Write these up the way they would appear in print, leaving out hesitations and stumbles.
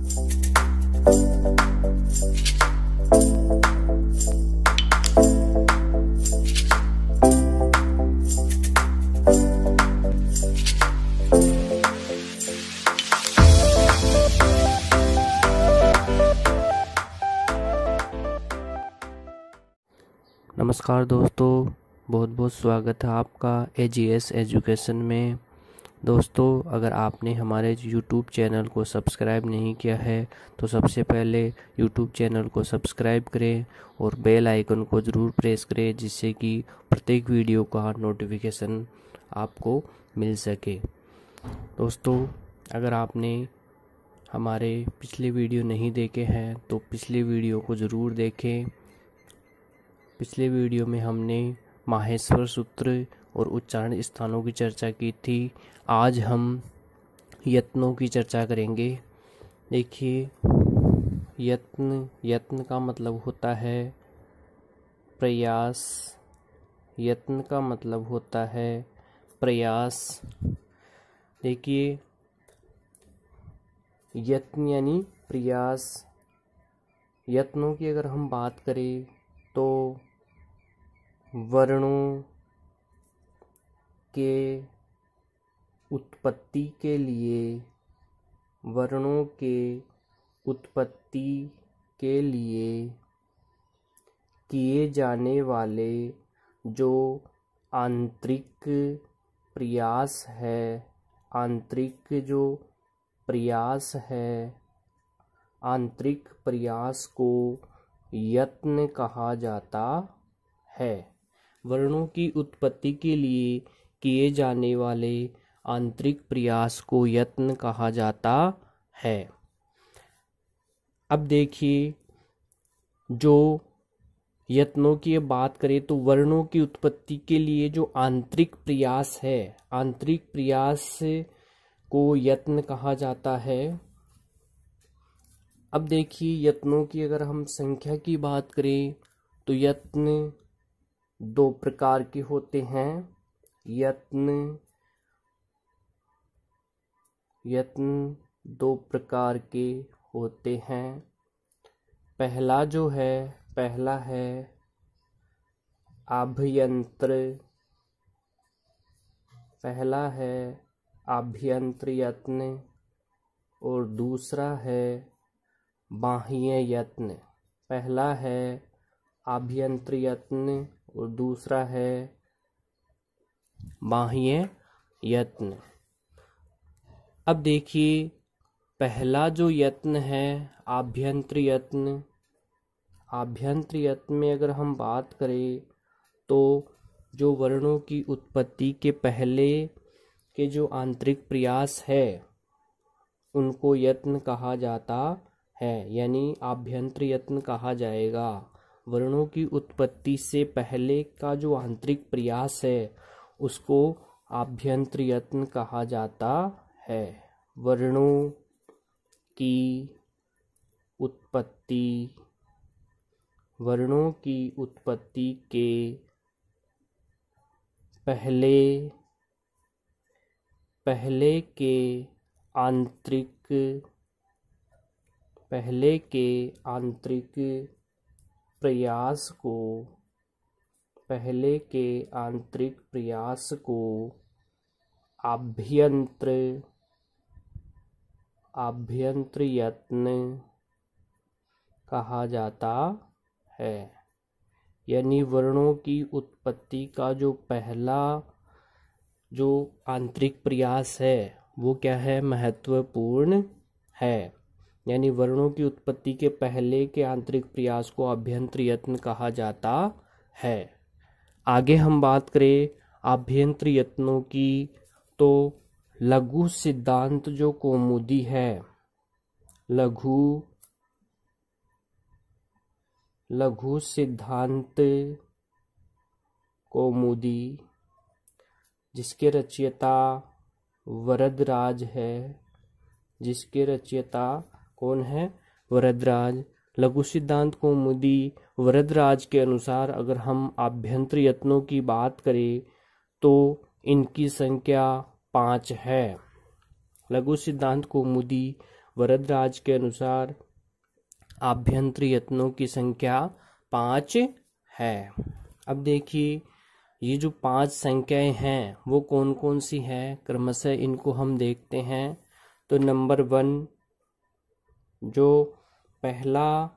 नमस्कार दोस्तों, बहुत बहुत स्वागत है आपका AGS एजुकेशन में। दोस्तों, अगर आपने हमारे YouTube चैनल को सब्सक्राइब नहीं किया है तो सबसे पहले YouTube चैनल को सब्सक्राइब करें और बेल आइकन को ज़रूर प्रेस करें, जिससे कि प्रत्येक वीडियो का नोटिफिकेशन आपको मिल सके। दोस्तों, अगर आपने हमारे पिछले वीडियो नहीं देखे हैं तो पिछले वीडियो को ज़रूर देखें। पिछले वीडियो में हमने माहेश्वर सूत्र और उच्चारण स्थानों की चर्चा की थी। आज हम यत्नों की चर्चा करेंगे। देखिए, यत्न का मतलब होता है प्रयास। यत्न का मतलब होता है प्रयास। देखिए, यत्न यानी प्रयास। यत्नों की अगर हम बात करें तो वर्णों के उत्पत्ति के लिए किए जाने वाले जो आंतरिक प्रयास है, आंतरिक प्रयास को यत्न कहा जाता है। वर्णों की उत्पत्ति के लिए किए जाने वाले आंतरिक प्रयास को यत्न कहा जाता है। अब देखिए, जो यत्नों की बात करें तो वर्णों की उत्पत्ति के लिए जो आंतरिक प्रयास है, आंतरिक प्रयास को यत्न कहा जाता है। अब देखिए, यत्नों की अगर हम संख्या की बात करें तो यत्न दो प्रकार के होते हैं। यत्न दो प्रकार के होते हैं। पहला है आभ्यंतर यत्न और दूसरा है बाह्य यत्न। पहला है आभ्यंतर यत्न और दूसरा है बाह्य यत्न। अब देखिए, पहला जो यत्न है आभ्यंतर यत्न में अगर हम बात करें तो जो वर्णों की उत्पत्ति के पहले के जो आंतरिक प्रयास है उनको यत्न कहा जाता है, यानी आभ्यंतर यत्न कहा जाएगा। वर्णों की उत्पत्ति से पहले का जो आंतरिक प्रयास है उसको आभ्यंतर यत्न कहा जाता है। वर्णों की उत्पत्ति के पहले के आंतरिक प्रयास को आभ्यंतर यत्न कहा जाता है। यानी वर्णों की उत्पत्ति का जो पहला जो आंतरिक प्रयास है वो क्या है, महत्वपूर्ण है। यानी वर्णों की उत्पत्ति के पहले के आंतरिक प्रयास को आभ्यंतर यत्न कहा जाता है। आगे हम बात करें आभ्यंतर यत्नों की तो लघु सिद्धांत जो कौमुदी है, लघु सिद्धांत कौमुदी, जिसके रचयिता वरदराज है। जिसके रचयिता कौन है, वरदराज। लघु सिद्धांत कौमुदी वरदराज के अनुसार अगर हम आभ्यंतर यत्नों की बात करें तो इनकी संख्या 5 है। लघु सिद्धांत कौमुदी वरदराज के अनुसार आभ्यंतर यत्नों की संख्या 5 है। अब देखिए ये जो 5 संख्याएं हैं वो कौन कौन सी हैं, क्रमशः इनको हम देखते हैं। तो नंबर 1 जो पहला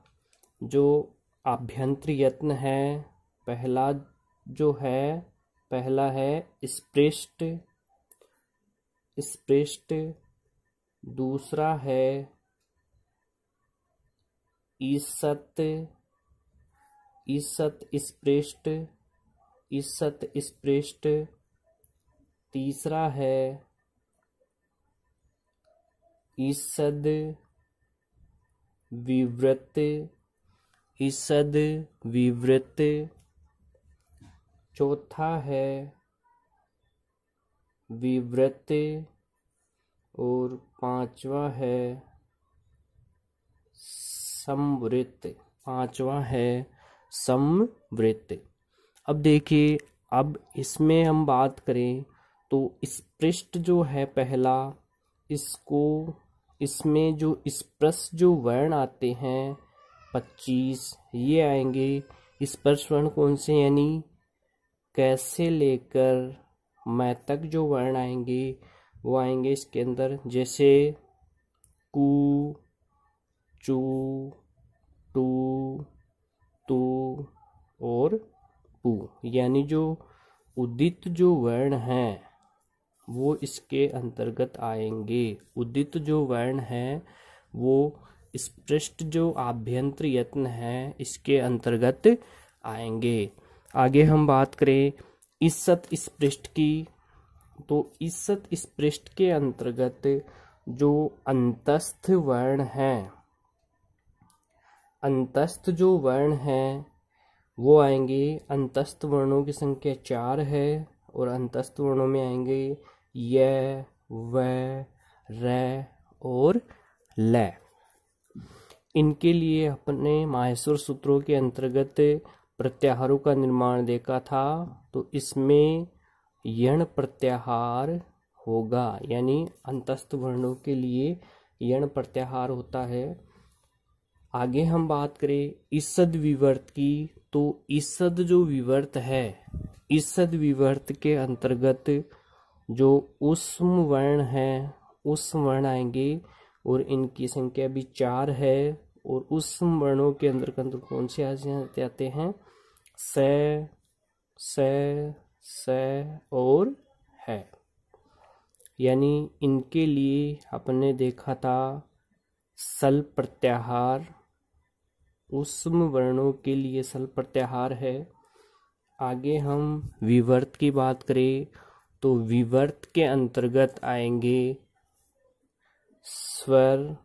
जो आभ्यंतर यत्न है, पहला है स्पृष्ट, दूसरा है ईसत स्पृष्ट, तीसरा है ईसद विवृत, चौथा है विवृत और पांचवा है संवृत। अब देखिए, अब इसमें हम बात करें तो स्पृष्ट जो है पहला, इसमें जो स्पृष्ट जो वर्ण आते हैं 25 ये आएंगे। स्पृष्ट वर्ण कौन से, यानी कैसे लेकर मैं तक जो वर्ण आएंगे वो आएंगे इसके अंदर, जैसे कु, चू, टू, तू और पू, यानी जो उदित जो वर्ण हैं वो इसके अंतर्गत आएंगे। उदित जो वर्ण हैं वो स्पृष्ट जो आभ्यंतर यत्न है इसके अंतर्गत आएंगे। आगे हम बात करें ईसत स्पृष्ट की, तो ईसत स्पृष्ट के अंतर्गत जो अंतस्थ वर्ण हैं वो आएंगे। अंतस्थ वर्णों की संख्या 4 है और अंतस्थ वर्णों में आएंगे य, व, र और ल। इनके लिए अपने माहेश्वर सूत्रों के अंतर्गत प्रत्याहारों का निर्माण देखा था, तो इसमें यण प्रत्याहार होगा, यानी अंतस्थ वर्णों के लिए यण प्रत्याहार होता है। आगे हम बात करें ईसद विवर्त की, तो ईसद जो विवर्त है, ईसद विवर्त के अंतर्गत जो उष्म वर्ण है, उष्म वर्ण आएंगे और इनकी संख्या भी 4 है। और उष्म वर्णों के अंतर्गत कौन से आते हैं, स और है, यानी इनके लिए अपने देखा था सल प्रत्याहार, उष्म वर्णों के लिए सल प्रत्याहार है। आगे हम विवर्त की बात करें तो विवर्त के अंतर्गत आएंगे स्वर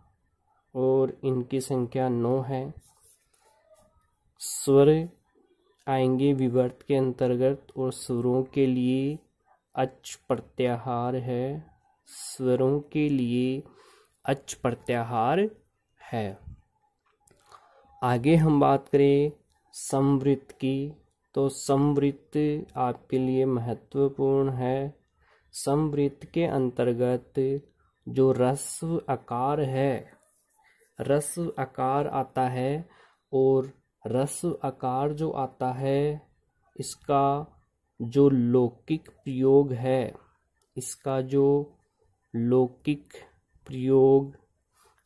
और इनकी संख्या 9 है। स्वर आएंगे विवर्त के अंतर्गत और स्वरों के लिए अच प्रत्याहार है, स्वरों के लिए अच प्रत्याहार है। आगे हम बात करें संवृत की, तो संवृत आपके लिए महत्वपूर्ण है। संवृत के अंतर्गत जो रस्व आकार है, रस्व आकार आता है और रस्व आकार जो आता है इसका जो लौकिक प्रयोग है, इसका जो लौकिक प्रयोग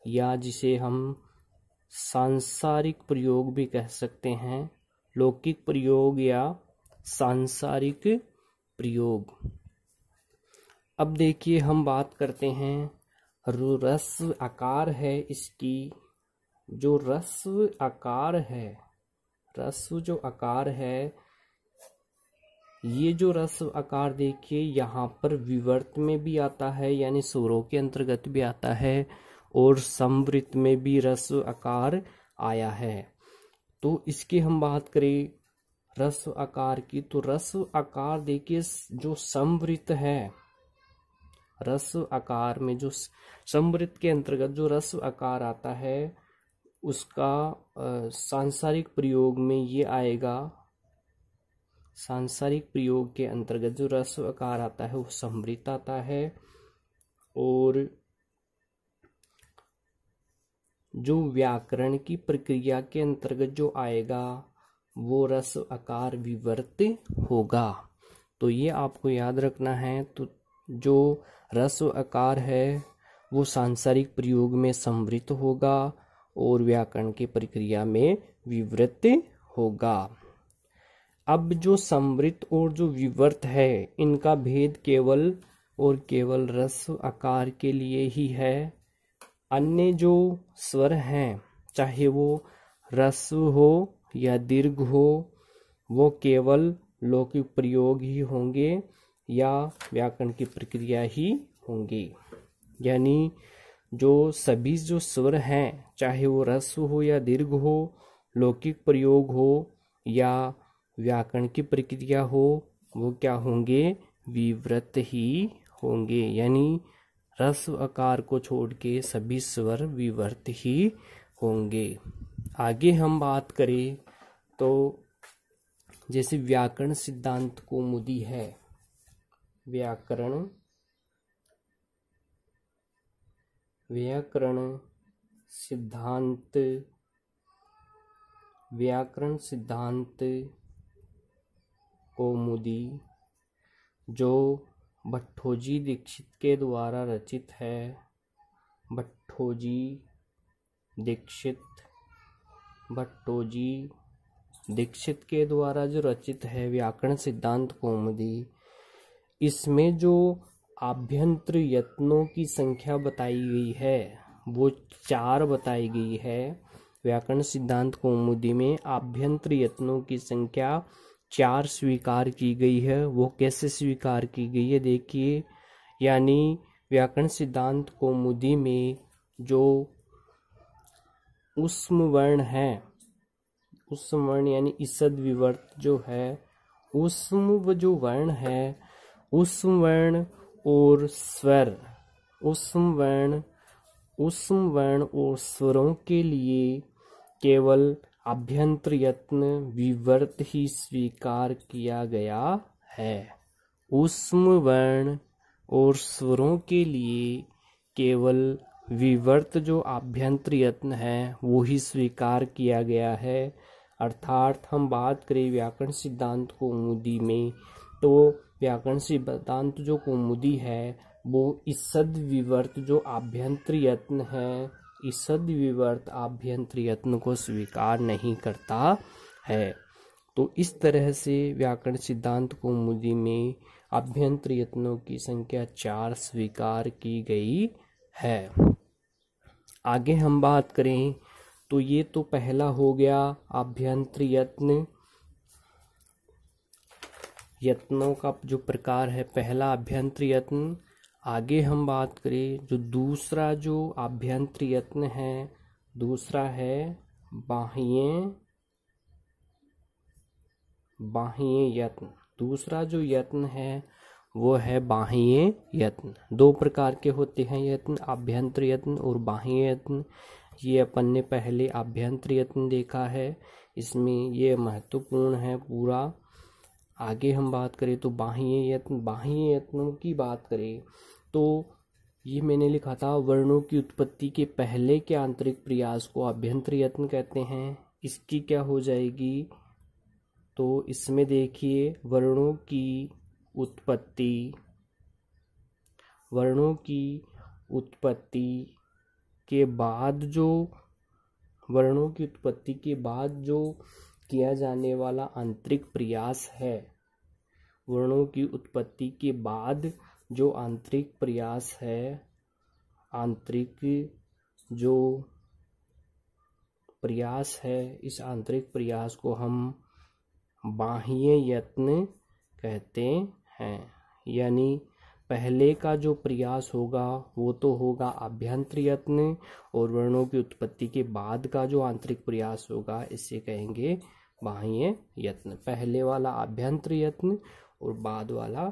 या जिसे हम सांसारिक प्रयोग भी कह सकते हैं, लौकिक प्रयोग या सांसारिक प्रयोग। अब देखिए हम बात करते हैं रस्व आकार है इसकी, जो रस्व आकार है, रस्व जो आकार है, ये जो रस्व आकार देखिए यहाँ पर विवर्त में भी आता है, यानी स्वरों के अंतर्गत भी आता है और संवृत में भी रस्व आकार आया है। तो इसकी हम बात करें रस्व आकार की, तो रस्व आकार देखिए जो संवृत है, रस्व आकार में जो संवृत के अंतर्गत जो रस्व आकार आता है उसका सांसारिक प्रयोग में ये आएगा। सांसारिक प्रयोग के अंतर्गत जो रस्व आकार आता है वो संवृत आता है। और जो व्याकरण की प्रक्रिया के अंतर्गत जो आएगा वो रस्व आकार विवर्त होगा। तो ये आपको याद रखना है। तो जो रस्व आकार है वो सांसारिक प्रयोग में संवृत होगा और व्याकरण की प्रक्रिया में विवृत होगा। अब जो संवृत और जो विवर्त है इनका भेद केवल और केवल रस्व आकार के लिए ही है। अन्य जो स्वर हैं चाहे वो रस्व हो या दीर्घ हो वो केवल लौकिक प्रयोग ही होंगे या व्याकरण की प्रक्रिया ही होंगी। यानी जो सभी जो स्वर हैं चाहे वो रस्व हो या दीर्घ हो, लौकिक प्रयोग हो या व्याकरण की प्रक्रिया हो, वो क्या होंगे? विवृत ही होंगे। यानी रस्व आकार को छोड़ के सभी स्वर विवर्त ही होंगे। आगे हम बात करें तो जैसे व्याकरण सिद्धांत कौमुदी है, व्याकरण सिद्धांत कौमुदी जो भट्टोजी दीक्षित के द्वारा रचित है। भट्टोजी दीक्षित के द्वारा जो रचित है व्याकरण सिद्धांत कौमुदी, इसमें जो आभ्यंतर यत्नों की संख्या बताई गई है वो 4 बताई गई है। व्याकरण सिद्धांत कौमुदी में आभ्यंतर यत्नों की संख्या 4 स्वीकार की गई है। वो कैसे स्वीकार की गई है देखिए। यानी व्याकरण सिद्धांत कौमुदी में जो उष्म वर्ण है, उष्म वर्ण यानी ईसद विवर्त जो है, उष्म जो वर्ण है, उष्म वर्ण और स्वर, उष्म वर्ण और स्वरों के लिए केवल आभ्यंतर यत्न विवर्त ही स्वीकार किया गया है। उष्म वर्ण और स्वरों के लिए केवल विवर्त जो आभ्यंतर यत्न है वो ही स्वीकार किया गया है। अर्थात हम बात करें व्याकरण सिद्धांत कौमुदी में तो व्याकरण सिद्धांत जो कौमुदी है वो ईसद विवर्त जो आभ्यंतर यत्न है, ईसद विवर्त आभ्यंतर यत्न को स्वीकार नहीं करता है। तो इस तरह से व्याकरण सिद्धांत कौमुदी में आभ्यंतर यत्नों की संख्या 4 स्वीकार की गई है। आगे हम बात करें तो ये तो पहला हो गया आभ्यंतर यत्नों का जो प्रकार है, पहला आभ्यंतर यत्न। आगे हम बात करें जो दूसरा जो आभ्यंतर यत्न है, दूसरा है बाह्य यत्न। दूसरा जो यत्न है वो है बाह्य यत्न। 2 प्रकार के होते हैं यत्न, आभ्यंतर यत्न और बाह्य यत्न। ये अपन ने पहले आभ्यंतर यत्न देखा है, इसमें ये महत्वपूर्ण है पूरा। आगे हम बात करें तो बाह्य यत्नों की बात करें तो ये मैंने लिखा था वर्णों की उत्पत्ति के पहले के आंतरिक प्रयास को आभ्यंतर यत्न कहते हैं। इसकी क्या हो जाएगी तो इसमें देखिए वर्णों की उत्पत्ति के बाद जो किया जाने वाला आंतरिक प्रयास है, वर्णों की उत्पत्ति के बाद जो आंतरिक प्रयास है, आंतरिक जो प्रयास है, इस आंतरिक प्रयास को हम बाह्य यत्न कहते हैं। यानी पहले का जो प्रयास होगा वो तो होगा आभ्यंतर यत्न और वर्णों की उत्पत्ति के बाद का जो आंतरिक प्रयास होगा इसे कहेंगे बाह्य यत्न। पहले वाला आभ्यंतर यत्न और बाद वाला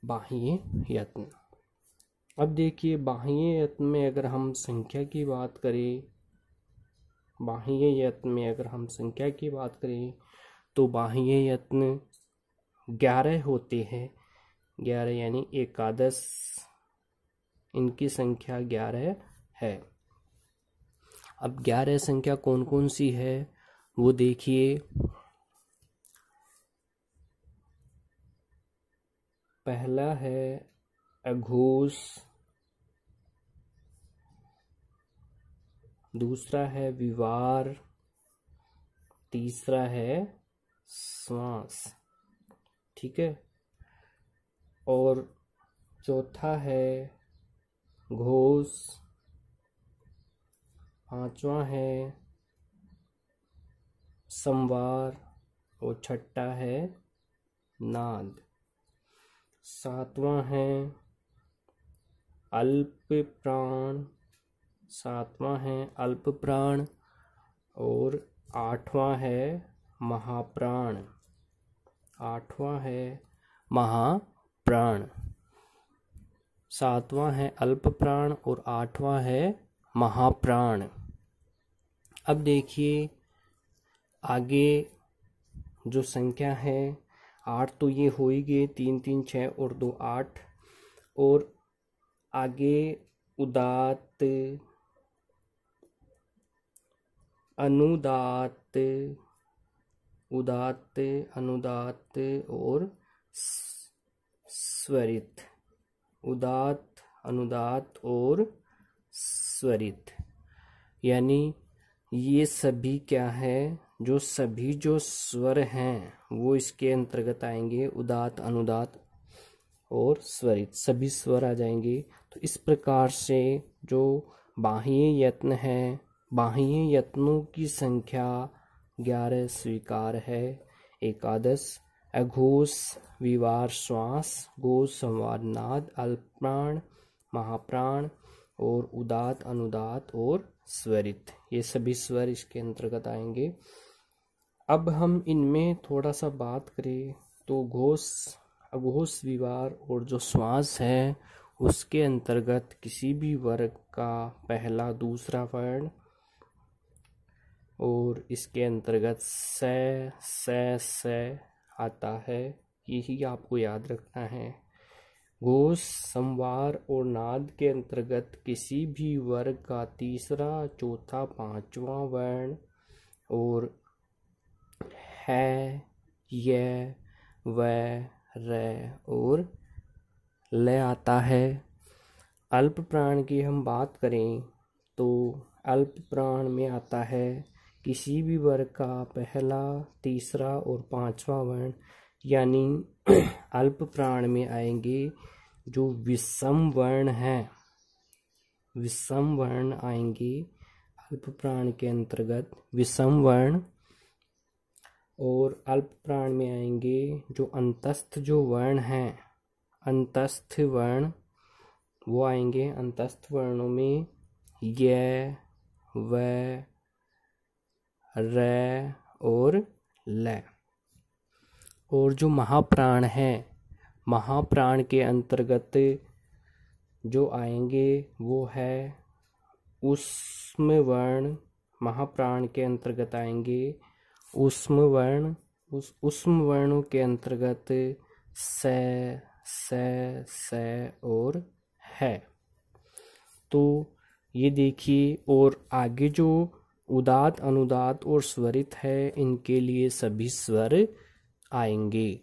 बाह्य यत्न। अब देखिए बाह्य यत्न में अगर हम संख्या की बात करें, तो बाह्य यत्न 11 होते हैं। 11 यानी एकादश, इनकी संख्या 11 है। अब 11 संख्या कौन कौन सी है वो देखिए। पहला है अघोष, दूसरा है विवार, तीसरा है श्वास, ठीक है, और चौथा है घोष, पांचवा है संवार और छठा है नाद, सातवां है अल्प प्राण, सातवां है अल्प प्राण, और आठवां है महाप्राण, आठवां है महाप्राण। सातवां है अल्प प्राण और आठवां है महाप्राण। अब देखिए आगे जो संख्या है 8 तो ये हो ही गए, 3 3 6 और 2 8, और आगे उदात्त, अनुदात्त, उदात्त, अनुदात्त और स्वरित, उदात्त, अनुदात्त और स्वरित, यानी ये सभी क्या है, जो सभी जो स्वर हैं वो इसके अंतर्गत आएंगे। उदात्त, अनुदात्त और स्वरित सभी स्वर आ जाएंगे। तो इस प्रकार से जो बाह्य यत्न है, बाह्य यत्नों की संख्या 11 स्वीकार है। एकादश अघोष, विवार, श्वास, घोष, संवार, नाद, अल्पप्राण, महाप्राण और उदात्त, अनुदात्त और स्वरित, ये सभी स्वर इसके अंतर्गत आएंगे। अब हम इनमें थोड़ा सा बात करें तो घोष, अघोष, विवार और जो श्वास है उसके अंतर्गत किसी भी वर्ग का पहला दूसरा वर्ण, और इसके अंतर्गत से आता है, यही आपको याद रखना है। घोष, संवार और नाद के अंतर्गत किसी भी वर्ग का तीसरा, चौथा, पांचवा वर्ण, और है, ये, वह, रे और ले आता है। अल्प प्राण की हम बात करें तो अल्प प्राण में आता है किसी भी वर्ग का पहला, तीसरा और पांचवा वर्ण, यानी अल्प प्राण में आएंगे जो विषम वर्ण हैं, विषम वर्ण आएंगे अल्प प्राण के अंतर्गत, विषम वर्ण। और अल्प प्राण में आएंगे जो अंतस्थ जो वर्ण हैं, अंतस्थ वर्ण वो आएंगे। अंतस्थ वर्णों में ये, व, रे और ले। और जो महाप्राण है, महाप्राण के अंतर्गत जो आएंगे वो है ऊष्म वर्ण, महाप्राण के अंतर्गत आएंगे ऊष्म वर्ण। उस ऊष्म वर्णों के अंतर्गत से और है। तो ये देखिए, और आगे जो उदात्त, अनुदात्त और स्वरित है इनके लिए सभी स्वर आएंगे।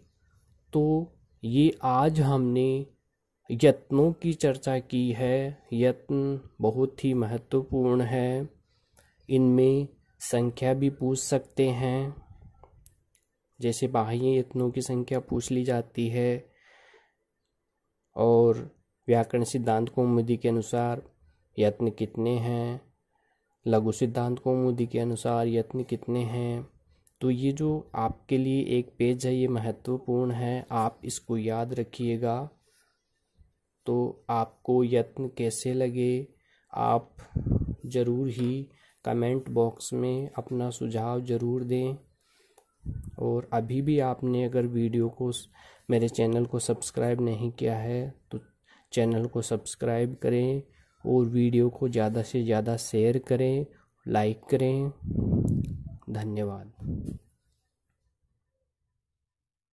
तो ये आज हमने यत्नों की चर्चा की है। यत्न बहुत ही महत्वपूर्ण है, इनमें संख्या भी पूछ सकते हैं, जैसे बाह्य यत्नों की संख्या पूछ ली जाती है, और व्याकरण सिद्धांत कौमुदी के अनुसार यत्न कितने हैं, लघु सिद्धांत कौमुदी के अनुसार यत्न कितने हैं। तो ये जो आपके लिए एक पेज है ये महत्वपूर्ण है, आप इसको याद रखिएगा। तो आपको यत्न कैसे लगे आप ज़रूर ही कमेंट बॉक्स में अपना सुझाव ज़रूर दें। और अभी भी आपने अगर वीडियो को, मेरे चैनल को सब्सक्राइब नहीं किया है तो चैनल को सब्सक्राइब करें और वीडियो को ज़्यादा से ज़्यादा शेयर करें, लाइक करें। धन्यवाद।